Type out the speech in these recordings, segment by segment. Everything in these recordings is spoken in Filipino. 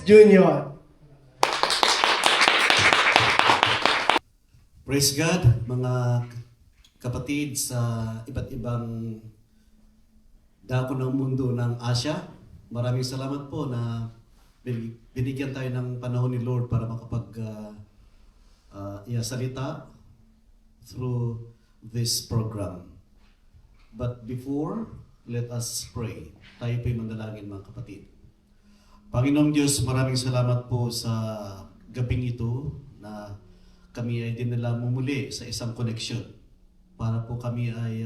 Jr. Praise God, mga kapatid sa iba't ibang dako ng mundo ng Asia. Maraming salamat po na binigyan tayo ng panahon ni Lord para salita through this program. But before, let us pray. Tayo po'y mandalangin, mga kapatid. Panginoong Diyos, maraming salamat po sa gabing ito na kami ay dinala mo muli sa isang koneksyon para po kami ay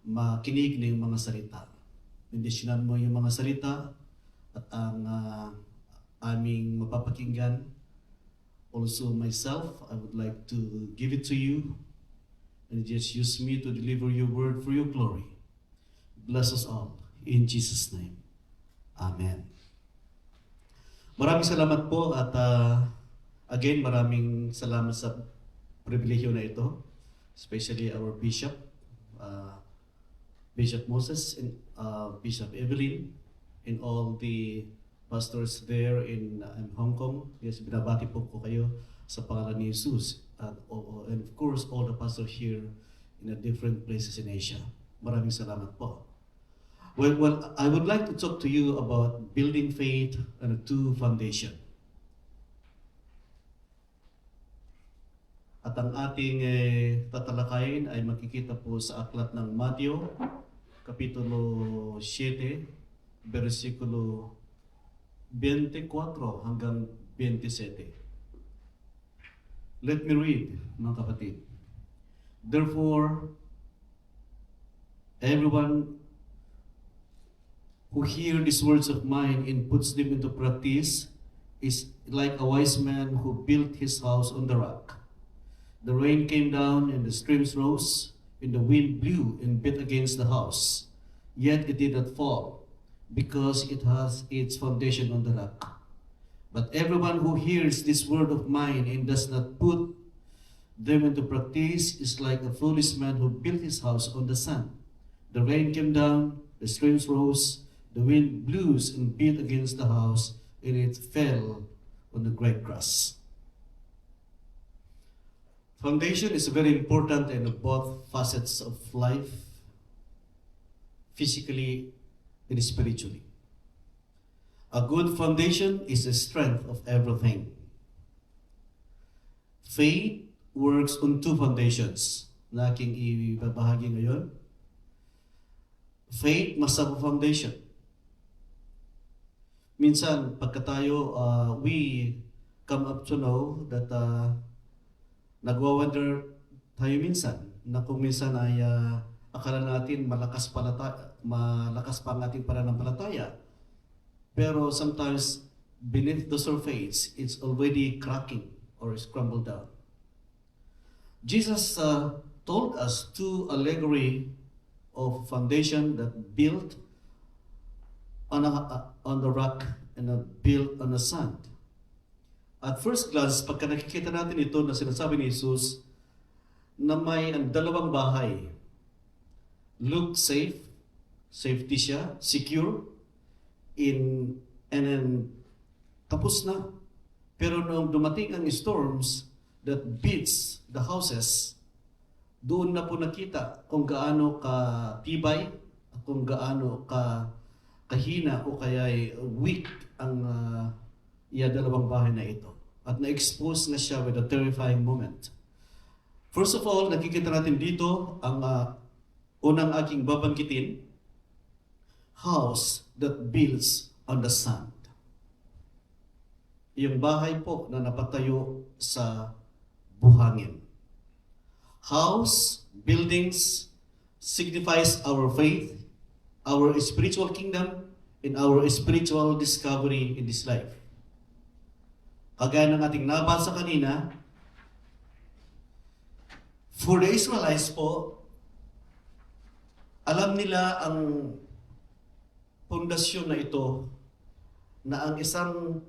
makinig ng mga salita. Bendisyonan mo yung mga salita at ang aming mapapakinggan. Also myself, I would like to give it to you and just use me to deliver your word for your glory. Bless us all. In Jesus' name. Amen. Maraming salamat po at again, maraming salamat sa pribilehyo na ito, especially our Bishop, Bishop Moses and Bishop Evelyn, and all the pastors there in Hong Kong. Yes, binabati po ko kayo sa pangalan ni Jesus. And of course, all the pastors here in the different places in Asia. Maraming salamat po. Well, I would like to talk to you about building faith on a two foundation. At ang ating tatalakayin ay makikita po sa aklat ng Mateo, Kapitulo 7, versikulo 24 hanggang 27. Let me read, mga kapatid. Therefore, everyone who hears these words of mine and puts them into practice is like a wise man who built his house on the rock. The rain came down and the streams rose, and the wind blew and beat against the house. Yet it did not fall, because it has its foundation on the rock. But everyone who hears this word of mine and does not put them into practice is like a foolish man who built his house on the sand. The rain came down, the streams rose, the wind blew and beat against the house, and it fell on the great grass. Foundation is very important in both facets of life, physically and spiritually. A good foundation is the strength of everything. Faith works on two foundations na aking ibabahagi ngayon. Faith must have a foundation. Minsan, pagka tayo, we come up to know that nagwa-wonder tayo minsan na kung minsan ay akala natin malakas pa ang ating pananampalataya. Pero sometimes beneath the surface, it's already cracking or is crumbled down. Jesus told us two allegory of foundation that built on the rock and built on the sand. At first glance, pagka nakikita natin ito na sinasabi ni Jesus na may dalawang bahay. Look safe, safety siya, secure, and then tapos na. Pero nung dumating ang storms that beats the houses, doon na po nakita kung gaano ka-tibay, kung gaano kahina o kaya weak ang dalawang bahay na ito. At na-expose na siya with a terrifying moment. First of all, nakikita natin dito ang unang aking babanggitin, house that builds on the sand. Yung bahay po na napatayo sa buhangin. House, buildings, signifies our faith, our spiritual kingdom, and our spiritual discovery in this life. Kagaya ng ating nabasa kanina, for the Israelites po, alam nila ang pundasyon na ito na ang isang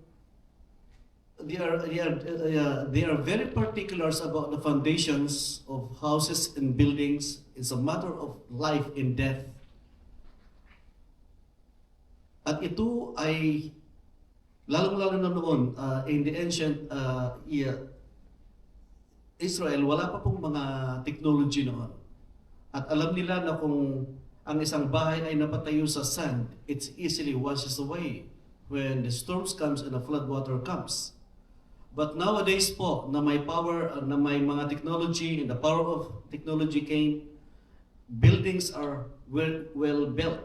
they are very particulars about the foundations of houses and buildings. It's a matter of life and death. At ito ay lalong-lalo na noon, in the ancient Israel, wala pa pong mga technology noon. At alam nila na kung ang isang bahay ay napatayo sa sand, it easily washes away when the storms comes and the flood water comes. But nowadays po, na may power, na may mga technology, and the power of technology came, buildings are well built.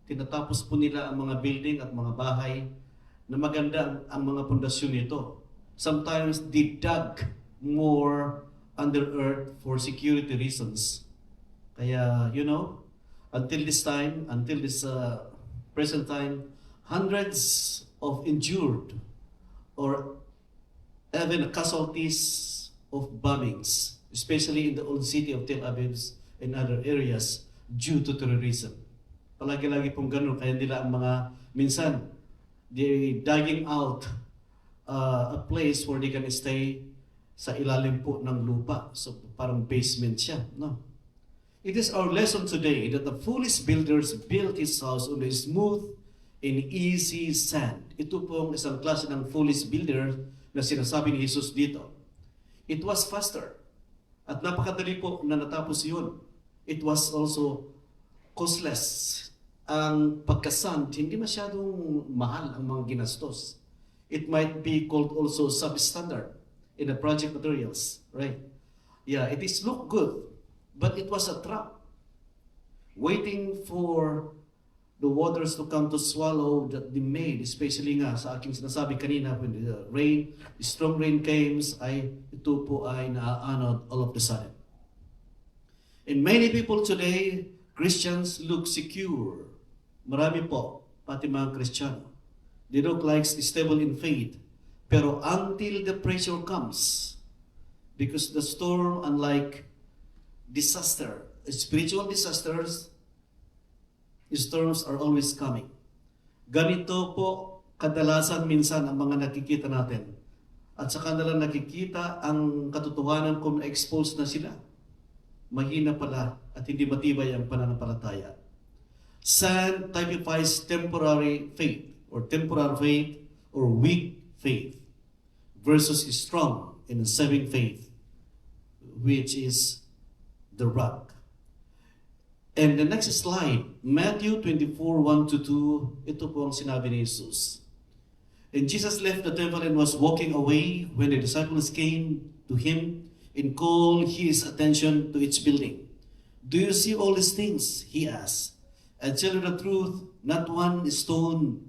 Tinatapos po nila ang mga building at mga bahay na maganda ang mga pundasyon nito. Sometimes they dug more under earth for security reasons. Kaya, until this present time, hundreds of injured or even casualties of bombings, especially in the old city of Tel Aviv and other areas, due to terrorism. Palagi-lagi pong ganun, kaya nila ang mga, minsan, they digging out a place where they can stay sa ilalim po ng lupa. So parang basement siya, no? It is our lesson today that the foolish builders built his house on the smooth and easy sand. Ito pong isang klase ng foolish builder na sinasabi ni Jesus dito. It was faster. At napakadali po na natapos yun. It was also costless. Ang pagkasand, hindi masyadong mahal ang mga ginastos. It might be called also substandard in the project materials, right? Yeah, it is look good, but it was a trap. Waiting for the waters to come to swallow that they made, especially nga sa aking sinasabi kanina, when the strong rain came, ito po ay naaanod all of the sudden. And many people today, Christians look secure. Marami po, pati mga Kristiyano. They look like stable in faith. Pero until the pressure comes, because the storm, unlike disaster, spiritual disasters, storms are always coming. Ganito po kadalasan minsan ang mga nakikita natin. At sa kanila nakikita ang katotohanan kung na-expose na sila. Mahina pala at hindi matibay ang pananampalataya. Sand typifies temporary faith or weak faith versus strong and saving faith, which is the rock. And the next slide, Matthew 24:1-2, ito po ang sinabi ni Jesus. And Jesus left the temple and was walking away when the disciples came to him and called his attention to its building. Do you see all these things? He asked. I tell you the truth, not one stone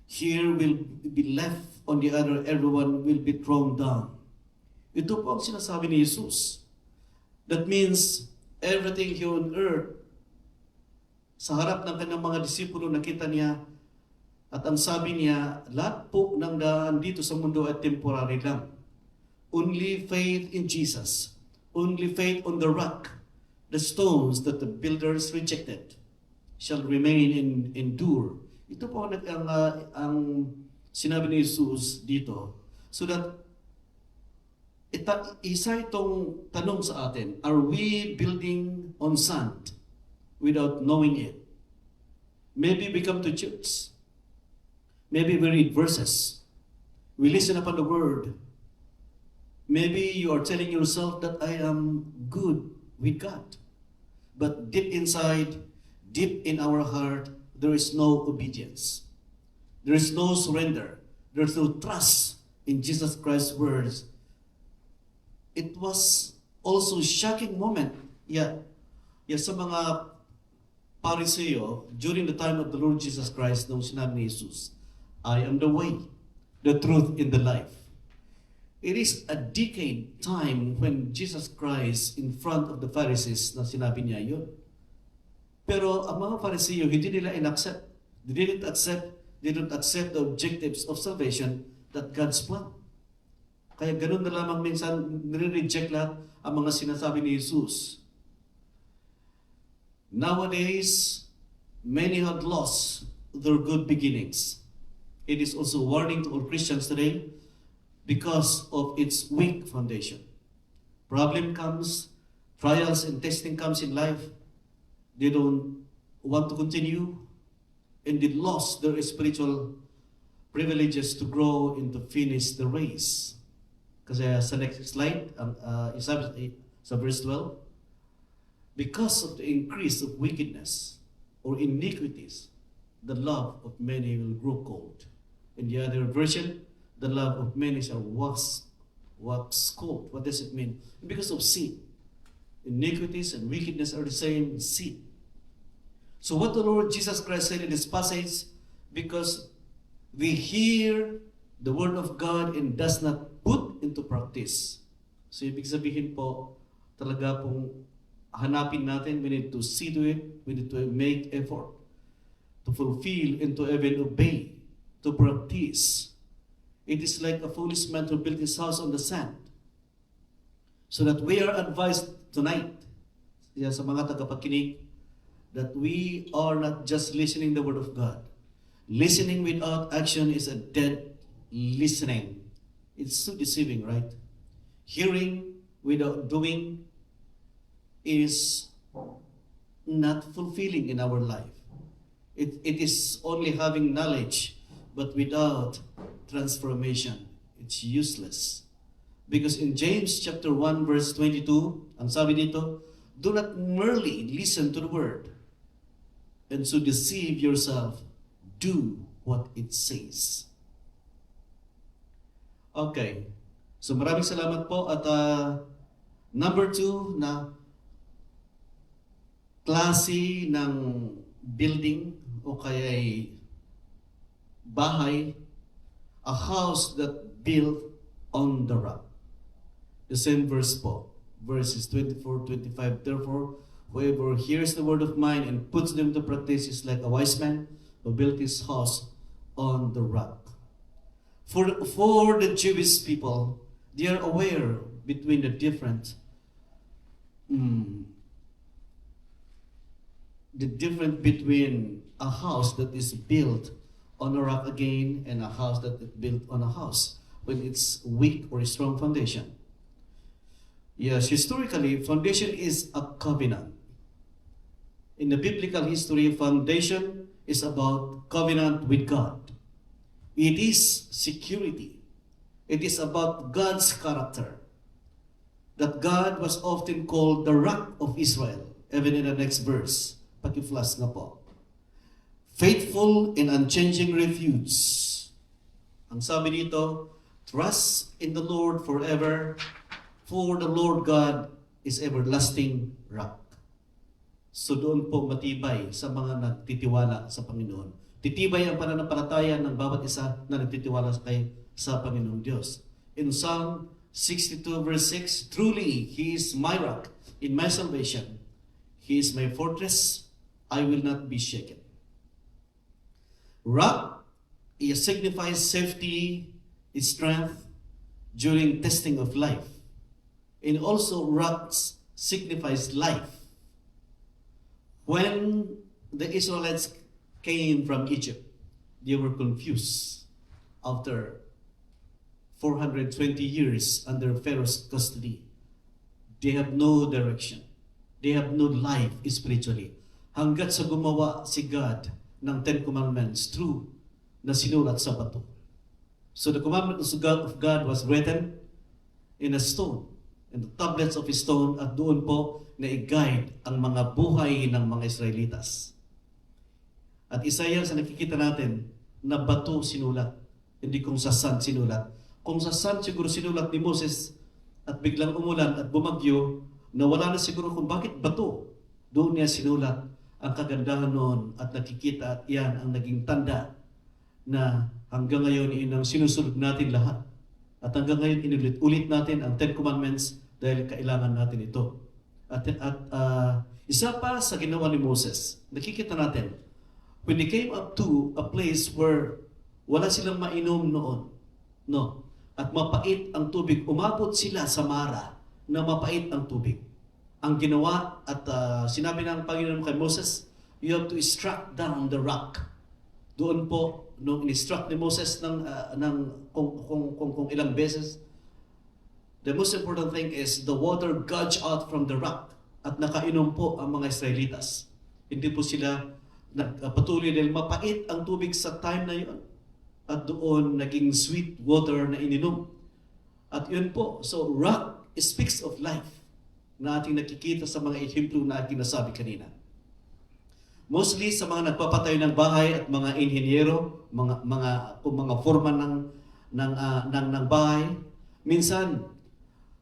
here will be left on the other, everyone will be thrown down. Ito po ang sinasabi ni Jesus. That means everything here on earth, sa harap ng kanyang mga disipulo, nakita niya, at ang sabi niya, lahat po ng daan dito sa mundo ay temporary lang. Only faith in Jesus, only faith on the rock, the stones that the builders rejected, shall remain and endure. Ito po ang sinabi ni Jesus dito. So that, isa itong tanong sa atin, are we building on sand without knowing it? Maybe we come to church. Maybe we read verses. We listen upon the word. Maybe you are telling yourself that I am good with God. But deep inside, deep in our heart, there is no obedience. There is no surrender. There is no trust in Jesus Christ's words. It was also a shocking moment. Sa mga Pariseo, during the time of the Lord Jesus Christ, nung sinabi ni Jesus, I am the way, the truth, and the life. It is a decade time when Jesus Christ in front of the Pharisees na sinabi niya yun. Pero ang mga Pariseo, hindi nila in-accept. They didn't accept the objectives of salvation that God's plan. Kaya ganun na lamang minsan nire-reject lahat ang mga sinasabi ni Jesus. Nowadays, many have lost their good beginnings. It is also a warning to all Christians today because of its weak foundation. Problem comes, trials and testing comes in life. They don't want to continue and they lost their spiritual privileges to grow and to finish the race. Kasi sa next slide, sa verse 12, because of the increase of wickedness or iniquities, the love of many will grow cold. In the other version, the love of many shall wax cold. What does it mean? Because of sin. Iniquities and wickedness are the same sin. So what the Lord Jesus Christ said in this passage, because we hear the word of God and does not put into practice. So ibig sabihin po, talaga pong hanapin natin, we need to see to it, we need to make effort to fulfill and to even obey, to practice. It is like a foolish man who built his house on the sand. So that we are advised tonight, sa mga tagapakinig, that we are not just listening the word of God. Listening without action is a dead listening. It's so deceiving, right? Hearing without doing is not fulfilling in our life. It is only having knowledge, but without transformation. It's useless. Because in James chapter 1 verse 22, ang sabi dito, do not merely listen to the word and so deceive yourself. Do what it says. Okay. So maraming salamat po. At number 2 na klase ng building o kaya bahay, a house that built on the rock. The same verse po, verses 24, 25. Therefore, whoever hears the word of mine and puts them to practice is like a wise man who built his house on the rock. For the Jewish people, they are aware between the difference between a house that is built on a rock again and a house that is built on a house when it's weak or a strong foundation. Yes, historically, foundation is a covenant. In the biblical history, foundation is about covenant with God. It is security. It is about God's character. That God was often called the Rock of Israel, even in the next verse. Paki-flash nga po. Faithful and unchanging refuge. Ang sabi dito, trust in the Lord forever, for the Lord God is everlasting rock. So doon po matibay sa mga nagtitiwala sa Panginoon. Titibay ang pananampalataya ng bawat isa na nagtitiwala sa Panginoong Diyos. In Psalm 62 verse 6, truly, He is my rock in my salvation. He is my fortress. I will not be shaken. Rock, it signifies safety, strength during testing of life. And also rocks signifies life. When the Israelites came from Egypt, they were confused after 420 years under Pharaoh's custody. They have no direction. They have no life spiritually. Hanggat sa gumawa si God ng Ten Commandments, true, na sinulat sa bato. So the commandment of God was written in a stone, in the tablets of a stone, at doon po na i-guide ang mga buhay ng mga Israelitas. At isa yan sa nakikita natin na bato sinulat, hindi kung sa sand sinulat. Kung sa sand siguro sinulat ni Moses at biglang umulan at bumagyo, nawala na siguro kung bakit bato. Doon niya sinulat ang kagandahan noon at nakikita at yan ang naging tanda na hanggang ngayon inang sinusunod natin lahat. At hanggang ngayon inulit-ulit natin ang Ten Commandments dahil kailangan natin ito. At isa pa sa ginawa ni Moses, nakikita natin, when they came up to a place where wala silang mainom noon, no? At mapait ang tubig, umabot sila sa Mara na mapait ang tubig. Ang ginawa at sinabi ng Panginoon kay Moses, you have to struck down the rock. Doon po, nung in-struck ni Moses kung ilang beses, the most important thing is the water gushed out from the rock at nakainom po ang mga Israelitas. Hindi po sila patuloy dahil mapait ang tubig sa time na yun. at doon naging sweet water na ininom. At yun po, so rock speaks of life na ating nakikita sa mga ehemplo na ating nasabi kanina. Mostly sa mga nagpapatayo ng bahay at mga inhenyero, mga foreman ng bahay, minsan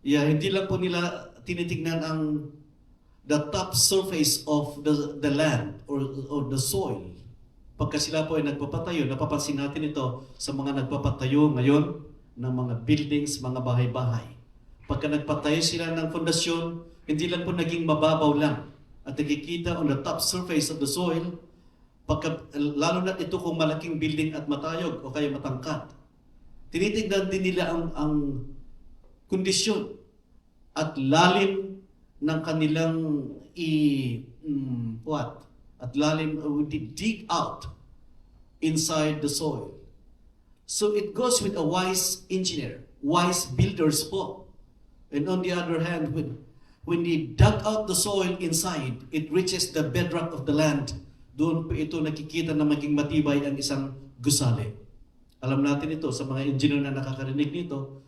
hindi lang po nila tinitingnan ang the top surface of the land or the soil. Pagka sila po ay nagpapatayo, napapansin natin ito sa mga nagpapatayo ngayon ng mga buildings, mga bahay-bahay. Pagka nagpatayo sila ng fondasyon, hindi lang po naging mababaw lang at nakikita on the top surface of the soil, lalo na ito kung malaking building at matayog o kaya matangkat. Tinitignan din nila ang kondisyon at lalim ng kanilang at lalim dig out inside the soil. So it goes with a wise engineer, wise builders po. And on the other hand, when they dug out the soil inside, it reaches the bedrock of the land. Doon po ito nakikita na maging matibay ang isang gusali. Alam natin ito sa mga engineer na nakakarinig nito.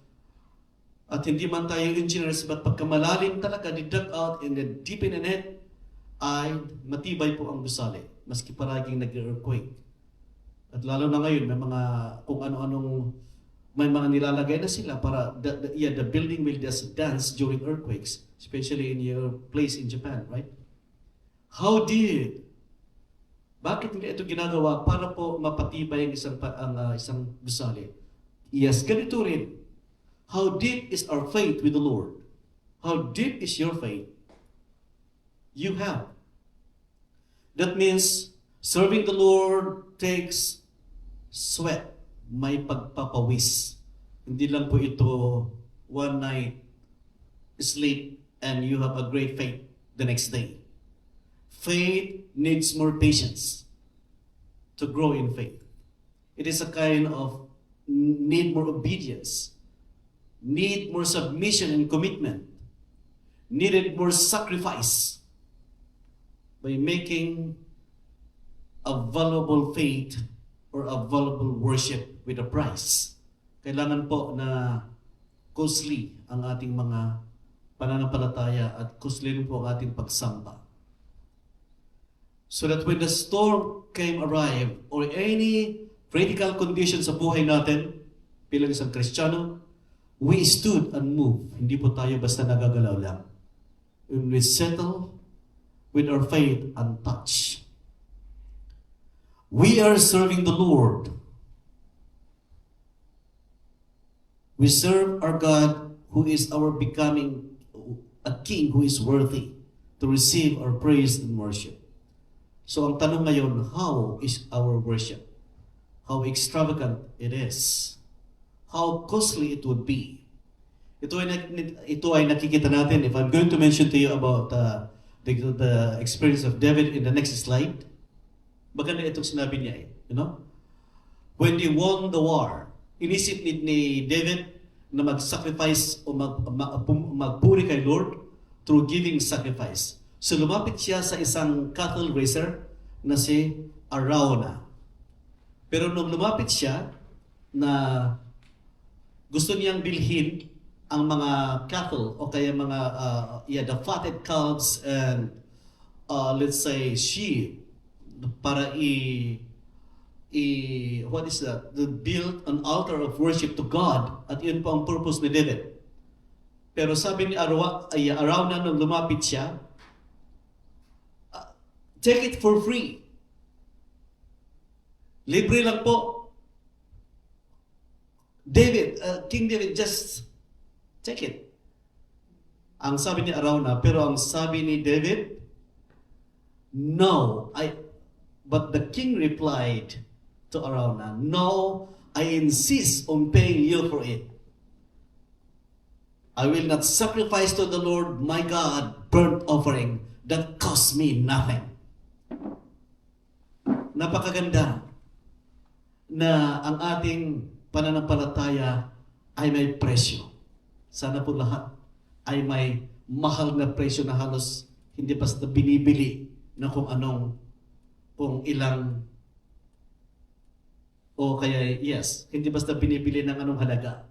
At hindi man tayo engineers, but pagka malalim talaga, they dug out and then deep in it, ay matibay po ang gusali. Maski paraging nag-earthquake. At lalo na ngayon, may mga kung ano-anong may mga nilalagay na sila para the building will just dance during earthquakes, especially in your place in Japan, right? Bakit nila ito ginagawa para po mapatibay ang isang gusali? Yes, ganito rin. How deep is our faith with the Lord? How deep is your faith? You have. That means serving the Lord takes sweat. May pagpapawis. Hindi lang po ito one night sleep and you have a great faith the next day. Faith needs more patience to grow in faith. It is a kind of need more obedience, need more submission and commitment, needed more sacrifice by making a valuable faith or a valuable worship with a price. Kailangan po na costly ang ating mga pananampalataya at costly rin po ang ating pagsamba. So that when the storm arrive or any critical condition sa buhay natin bilang isang Kristiyano, we stood and moved. Hindi po tayo basta nagagalaw lang. When we settle with our faith untouched. We are serving the Lord. We serve our God who is our becoming a King who is worthy to receive our praise and worship. So ang tanong ngayon, how is our worship? How extravagant it is? How costly it would be? Ito ay nakikita natin. If I'm going to mention to you about the experience of David in the next slide, maganda itong sinabi niya When they won the war, inisip ni David na mag-sacrifice o magpuri kay Lord through giving sacrifice. So lumapit siya sa isang cattle raiser na si Arauna. Pero nung lumapit siya na gusto niyang bilhin ang mga cattle o kaya mga the fatted calves and let's say sheep para what is that? To build an altar of worship to God. At yun po ang purpose ni David. Pero sabi ni Arauna nung lumapit siya, take it for free. Libre lang po. King David, just take it. Ang sabi ni Arauna, pero ang sabi ni David, no, but the king replied to Arauna, no, I insist on paying you for it. I will not sacrifice to the Lord my God burnt offering that cost me nothing. Napakaganda na ang ating pananampalataya ay may presyo. Sana po lahat ay may mahal na presyo na halos hindi basta binibili na kung ilang O kaya, yes, hindi basta binibili ng anong halaga.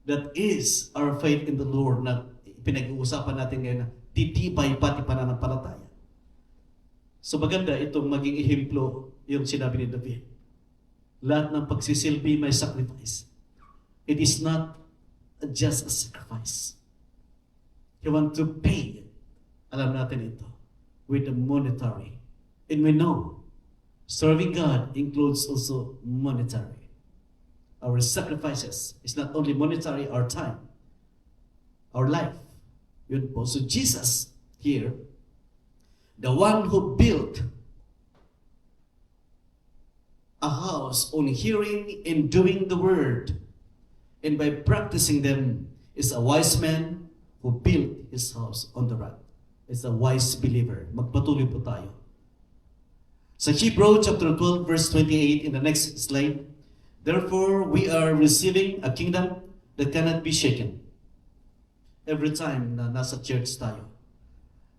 That is our faith in the Lord na pinag-uusapan natin ngayon na titibay pati pananampalataya. So maganda itong maging ehemplo yung sinabi ni David. Lahat ng pagsisilbi may sacrifice. It is not just a sacrifice. You want to pay it. Alam natin ito with the monetary. And we know serving God includes also monetary. Our sacrifices is not only monetary, our time, our life. Yun po. So Jesus here, the one who built a house on hearing and doing the word, and by practicing them, is a wise man who built his house on the rock. It's a wise believer. Magpatuloy po tayo. Sa Hebrews chapter 12 verse 28 in the next slide, therefore we are receiving a kingdom that cannot be shaken. Every time na nasa church tayo,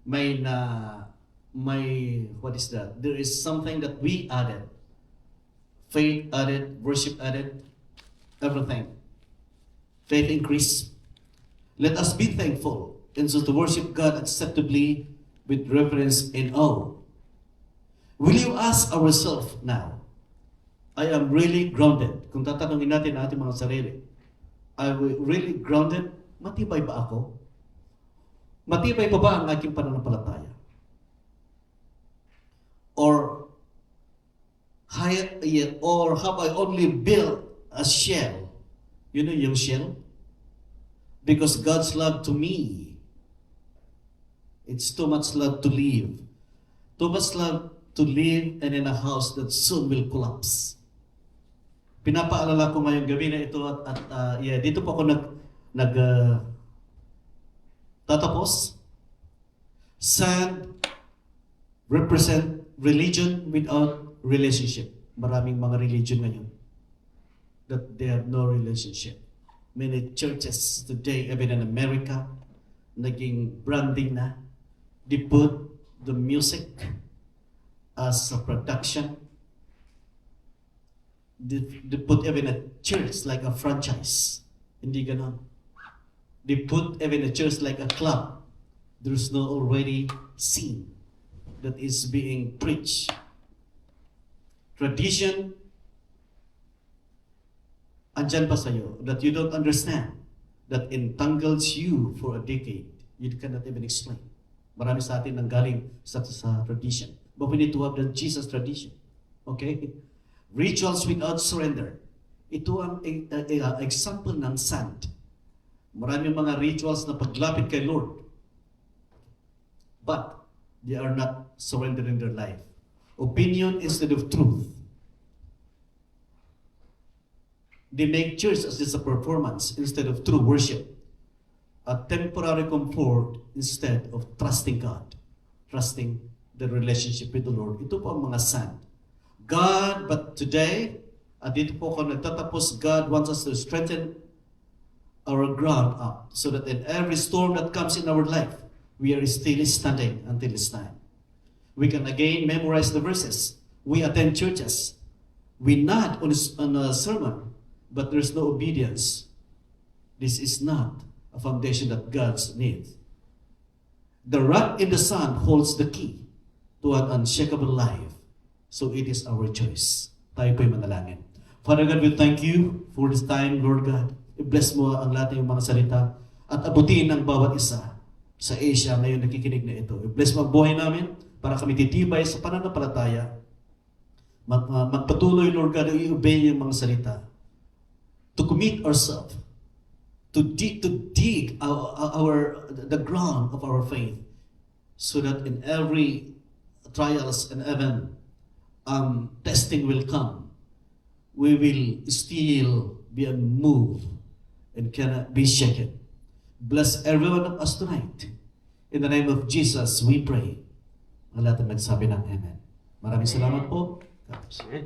may what is that? There is something that we added. Faith added, worship added, everything. Faith increase. Let us be thankful and so to worship God acceptably with reverence and awe. Will you ask ourselves now, I am really grounded. Kung tatanungin natin ang ating mga sarili, are we really grounded? Matibay ba ako? Matibay pa ba ang aking pananampalataya? Or have I only built a shell? You know yung shell? Because God's love to me, it's too much love to live. Too much love to live and in a house that soon will collapse. Pinapaalala ko ngayong gabi na ito at dito po ako tatapos. Sand represent religion without relationship. Maraming mga religion ngayon that they have no relationship. Many churches today, even in America, naging branding na. They put the music as a production. They put even a church like a franchise. Hindi ganon. They put even a church like a club. There's no already scene that is being preached. Tradition, andyan pa sa'yo, that you don't understand, that entangles you for a decade. You cannot even explain. Marami sa atin nang galing sa tradition. But we need to have the Jesus tradition. Okay? Rituals without surrender. Ito ang example ng sand. Maraming mga rituals na paglapit kay Lord. But they are not surrendering their life. Opinion instead of truth. They make church as just a performance instead of true worship. A temporary comfort instead of trusting God. Trusting the relationship with the Lord. Ito po ang mga sand. God, but today, at dito po ako nagtatapos, God wants us to strengthen our ground up so that in every storm that comes in our life, we are still standing until this time. We can again memorize the verses. We attend churches. We nod on a sermon, but there's no obedience. This is not a foundation that God needs. The rock in the sun holds the key to an unshakable life. So it is our choice. Tayo po'y manalangin. Father God, we thank you for this time, Lord God. I-bless mo ang lahat ng mga salita at abutin ang bawat isa sa Asia ngayon nakikinig na ito. I-bless mo ang buhay namin para kami titibay sa pananampalataya. Magpatuloy, Lord God, i-obey yung mga salita. To commit ourselves, to dig the ground of our faith, so that in every trials and even testing will come, we will still be unmoved and cannot be shaken. Bless every one of us tonight. In the name of Jesus, we pray. Ang lahat ang nagsabi ng Amen. Maraming salamat po. God bless you.